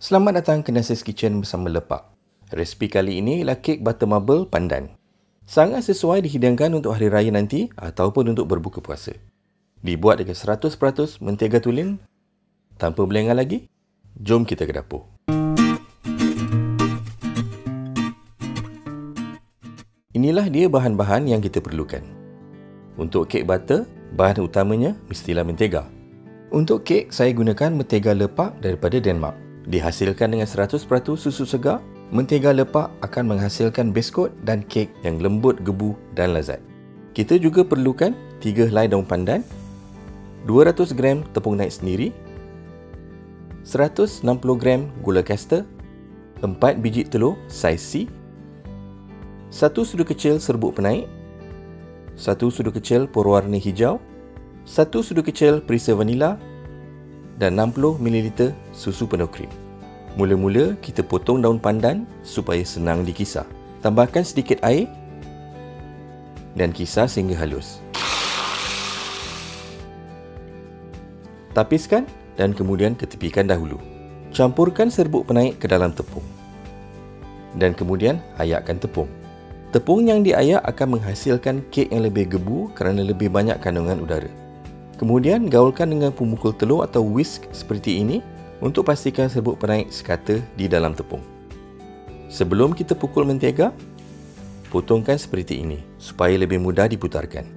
Selamat datang ke Nasi's Kitchen bersama Lepak. Resipi kali ini ialah kek butter marble pandan. Sangat sesuai dihidangkan untuk hari raya nanti ataupun untuk berbuka puasa. Dibuat dengan 100% mentega tulen. Tanpa berlengah lagi, jom kita ke dapur. Inilah dia bahan-bahan yang kita perlukan. Untuk kek butter, bahan utamanya mestilah mentega. Untuk kek, saya gunakan mentega lepak daripada Denmark. Dihasilkan dengan 100% susu segar, mentega lepak akan menghasilkan biskut dan kek yang lembut, gebu dan lezat. Kita juga perlukan 3 helai daun pandan, 200 gram tepung naik sendiri, 160 gram gula caster, 4 biji telur saiz C, 1 sudu kecil serbuk penaik, 1 sudu kecil pewarna hijau, 1 sudu kecil perisa vanila dan 60 ml susu penuh krim. Mula-mula kita potong daun pandan supaya senang dikisar. Tambahkan sedikit air dan kisar sehingga halus. Tapiskan dan kemudian ketepikan dahulu. Campurkan serbuk penaik ke dalam tepung. Dan kemudian ayakkan tepung. Tepung yang diayak akan menghasilkan kek yang lebih gebu kerana lebih banyak kandungan udara. Kemudian gaulkan dengan pemukul telur atau whisk seperti ini untuk pastikan serbuk penaik sekata di dalam tepung. Sebelum kita pukul mentega, potongkan seperti ini supaya lebih mudah diputarkan.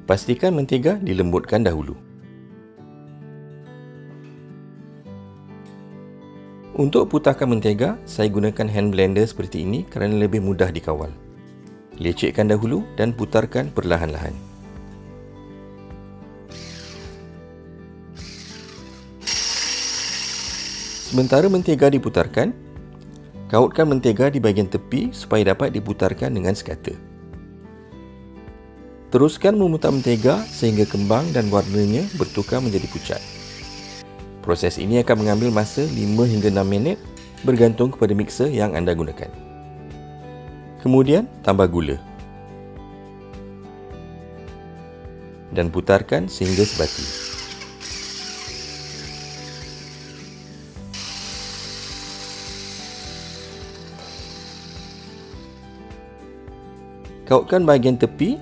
Pastikan mentega dilembutkan dahulu. Untuk putarkan mentega, saya gunakan hand blender seperti ini kerana lebih mudah dikawal. Lecekkan dahulu dan putarkan perlahan-lahan. Sementara mentega diputarkan, kautkan mentega di bahagian tepi supaya dapat diputarkan dengan sekata. Teruskan memutar mentega sehingga kembang dan warnanya bertukar menjadi pucat. Proses ini akan mengambil masa 5 hingga 6 minit bergantung kepada mixer yang anda gunakan. Kemudian tambah gula dan putarkan sehingga sebati. Kautkan bahagian tepi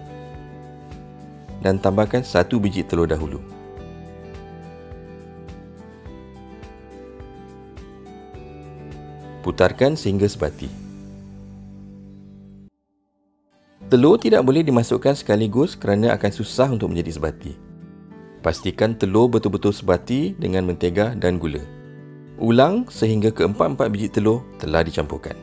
dan tambahkan 1 biji telur dahulu. Putarkan sehingga sebati. Telur tidak boleh dimasukkan sekaligus kerana akan susah untuk menjadi sebati. Pastikan telur betul-betul sebati dengan mentega dan gula. Ulang sehingga ke-4 biji telur telah dicampurkan.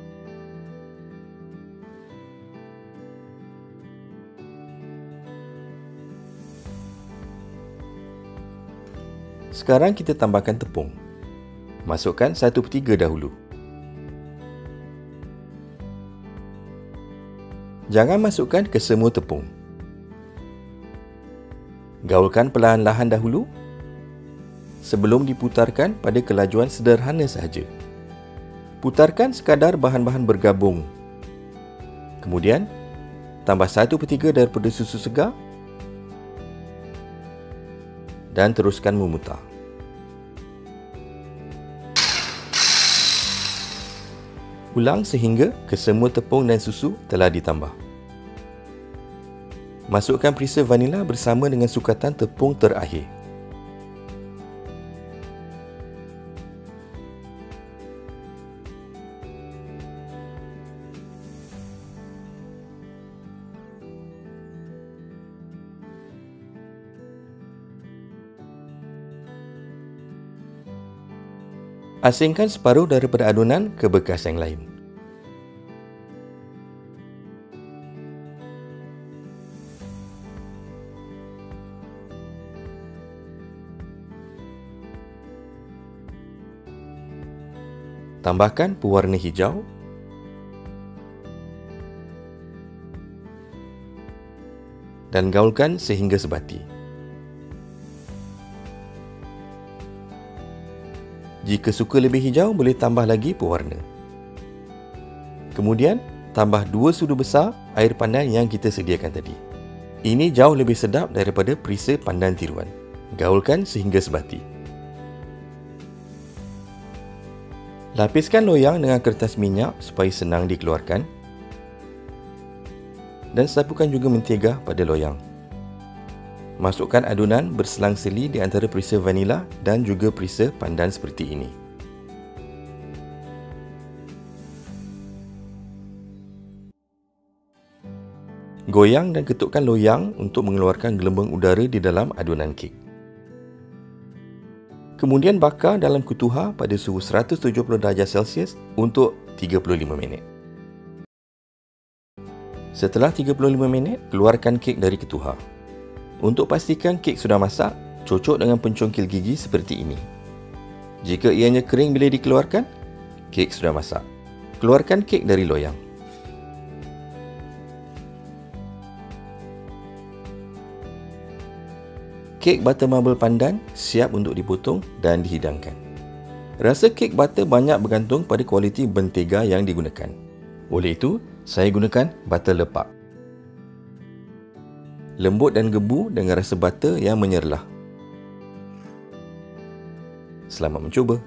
Sekarang kita tambahkan tepung. Masukkan 1/3 dahulu. Jangan masukkan ke semua tepung. Gaulkan perlahan-lahan dahulu sebelum diputarkan pada kelajuan sederhana sahaja. Putarkan sekadar bahan-bahan bergabung. Kemudian, tambah 1/3 daripada susu segar dan teruskan memutar. Ulang sehingga kesemua tepung dan susu telah ditambah. Masukkan perisa vanila bersama dengan sukatan tepung terakhir. Asingkan separuh daripada adunan ke bekas yang lain. Tambahkan pewarna hijau dan gaulkan sehingga sebati. Jika suka lebih hijau, boleh tambah lagi pewarna. Kemudian, tambah 2 sudu besar air pandan yang kita sediakan tadi. Ini jauh lebih sedap daripada perisa pandan tiruan. Gaulkan sehingga sebati. Lapiskan loyang dengan kertas minyak supaya senang dikeluarkan. Dan sapukan juga mentega pada loyang. Masukkan adunan berselang-seli di antara perisa vanila dan juga perisa pandan seperti ini. Goyang dan ketukkan loyang untuk mengeluarkan gelembung udara di dalam adunan kek. Kemudian bakar dalam kutuha pada suhu 170 darjah Celsius untuk 35 minit. Setelah 35 minit, keluarkan kek dari ketuha. Untuk pastikan kek sudah masak, cocok dengan pencongkil gigi seperti ini. Jika ianya kering bila dikeluarkan, kek sudah masak. Keluarkan kek dari loyang. Kek butter marble pandan siap untuk dipotong dan dihidangkan. Rasa kek butter banyak bergantung pada kualiti mentega yang digunakan. Oleh itu, saya gunakan butter lepak. Lembut dan gebu dengan rasa butter yang menyerlah. Selamat mencuba.